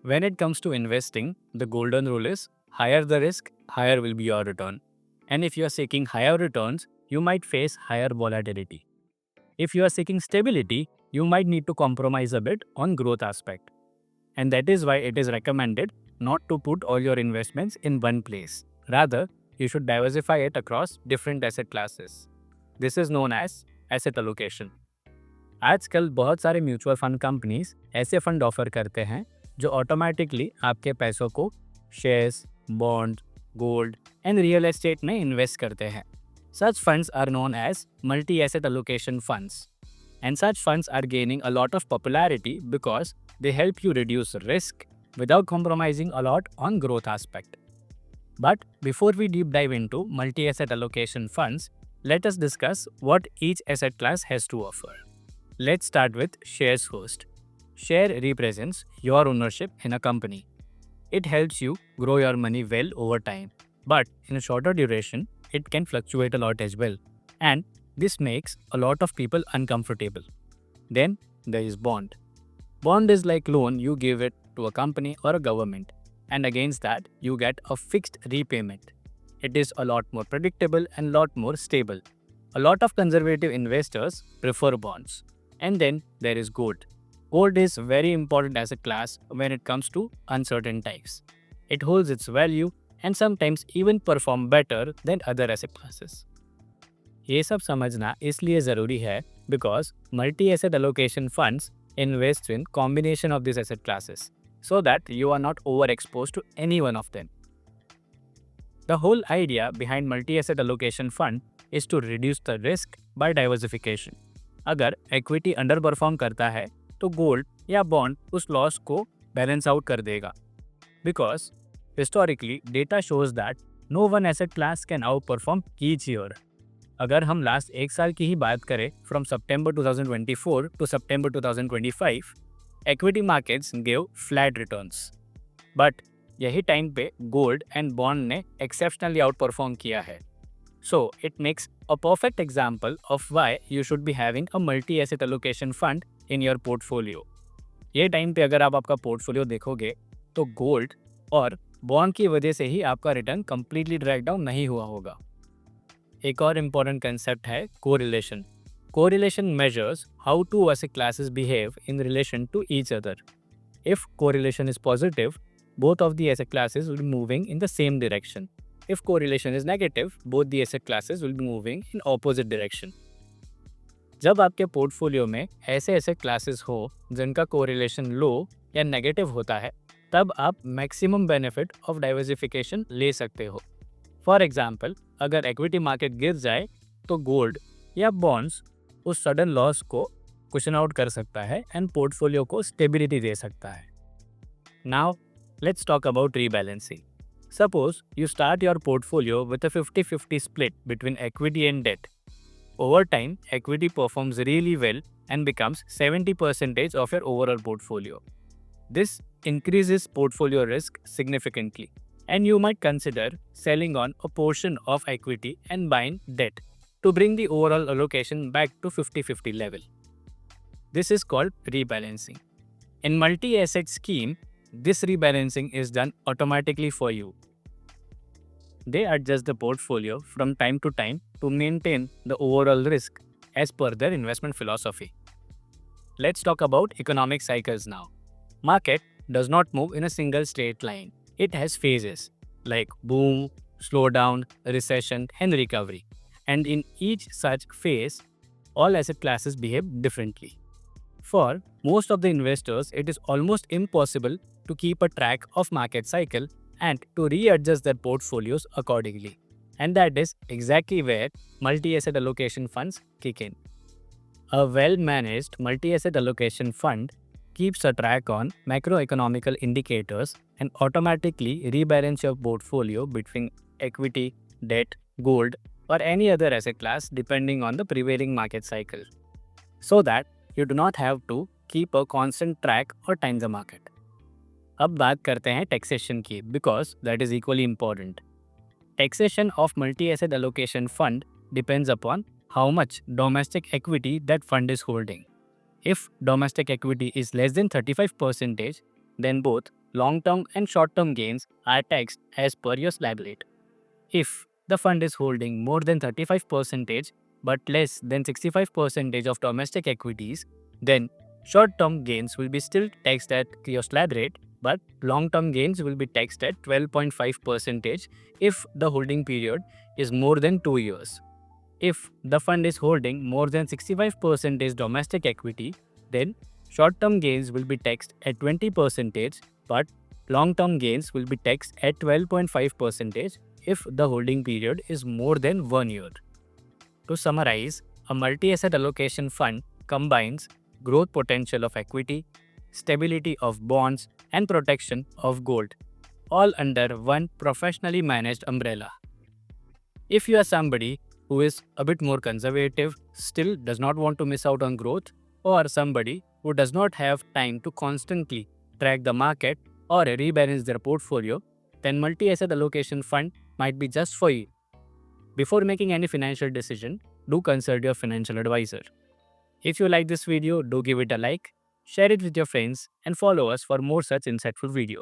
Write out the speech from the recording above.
When it comes to investing, the golden rule is higher the risk, higher will be your return. And if you are seeking higher returns, you might face higher volatility. If you are seeking stability, you might need to compromise a bit on growth aspect. And that is why it is recommended not to put all your investments in one place. Rather, you should diversify it across different asset classes. This is known as asset allocation. आजकल बहुत सारे mutual fund companies ऐसे fund offer करते हैं जो automatically आपके पैसों को shares, bond, gold and real estate में इन्वेस्ट करते हैं. Such funds are known as multi-asset allocation funds. And such funds are gaining a lot of popularity because they help you reduce risk without compromising a lot on growth aspect. But before we deep dive into multi-asset allocation funds, let us discuss what each asset class has to offer. Let's start with shares first. Share represents your ownership in a company. It helps you grow your money well over time, but in a shorter duration, it can fluctuate a lot as well, and this makes a lot of people uncomfortable. Then there is bond. Bond is like loan you give it to a company or a government, and against that you get a fixed repayment. It is a lot more predictable and lot more stable. A lot of conservative investors prefer bonds. And then there is gold. Gold is very important as a class when it comes to uncertain times. It holds its value and sometimes even perform better than other asset classes. ये सब समझना इसलिए ज़रूरी है because multi-asset allocation funds invest in combination of these asset classes so that you are not overexposed to any one of them. The whole idea behind multi-asset allocation fund is to reduce the risk by diversification. अगर equity underperform करता है तो gold या bond उस loss को balance out कर देगा. Because historically data shows that no one asset class can outperform each year. अगर हम लास्ट एक साल की ही बात करें from September 2024 to September 2025, equity markets gave flat returns. But यही टाइम पे गोल्ड एंड बॉन्ड ने एक्सेप्शनली आउट परफॉर्म किया है. So it makes a perfect example of why you should be having a multi asset allocation fund in your portfolio. ये time पे अगर आप आपका पोर्टफोलियो देखोगे तो गोल्ड और बॉन्ड की वजह से ही आपका रिटर्न कंप्लीटली ड्रैग डाउन नहीं हुआ होगा. एक और इम्पॉर्टेंट कंसेप्ट है correlation. Correlation measures how two asset classes behave in relation to each other. If correlation is positive, both of the asset classes will be moving in the same direction. If correlation is negative, both the asset classes will be moving in opposite direction. जब आपके portfolio में ऐसे asset classes हो जिनका correlation लो या negative होता है, तब आप मैक्सिमम बेनिफिट ऑफ डाइवर्सिफिकेशन ले सकते हो. फॉर एग्जाम्पल, अगर इक्विटी मार्केट गिर जाए तो गोल्ड या बॉन्ड्स उस सडन लॉस को कुशन आउट कर सकता है एंड पोर्टफोलियो को स्टेबिलिटी दे सकता है. Now let's talk about rebalancing. Suppose you start your portfolio with a 50-50 split between equity and debt. Over time, equity performs really well and becomes 70% of your overall portfolio. This increases portfolio risk significantly, and you might consider selling on a portion of equity and buying debt to bring the overall allocation back to 50-50 level. This is called rebalancing. In multi-asset scheme, this rebalancing is done automatically for you. They adjust the portfolio from time to time to maintain the overall risk as per their investment philosophy. Let's talk about economic cycles now. Market does not move in a single straight line. It has phases like boom, slowdown, recession, and recovery. And in each such phase, all asset classes behave differently. For most of the investors, it is almost impossible to keep a track of market cycle and to readjust their portfolios accordingly. And that is exactly where multi-asset allocation funds kick in. A well-managed multi-asset allocation fund keeps a track on macroeconomical indicators and automatically rebalance your portfolio between equity, debt, gold, or any other asset class depending on the prevailing market cycle, so that you do not have to keep a constant track or time the market. अब बात करते हैं taxation की because that is equally important. Taxation of multi-asset allocation fund depends upon how much domestic equity that fund is holding. If domestic equity is less than 35%, then both long-term and short-term gains are taxed as per your slab rate. If the fund is holding more than 35% but less than 65% of domestic equities, then short-term gains will be still taxed at your slab rate, but long-term gains will be taxed at 12.5% if the holding period is more than 2 years. If the fund is holding more than 65% domestic equity, then short-term gains will be taxed at 20%, but long-term gains will be taxed at 12.5% if the holding period is more than 1 year. To summarize, a multi-asset allocation fund combines growth potential of equity, stability of bonds, and protection of gold, all under one professionally managed umbrella. If you are somebody who is a bit more conservative, still does not want to miss out on growth, or somebody who does not have time to constantly track the market or rebalance their portfolio, then multi-asset allocation fund might be just for you. Before making any financial decision, do consult your financial advisor. If you like this video, do give it a like, share it with your friends, and follow us for more such insightful video.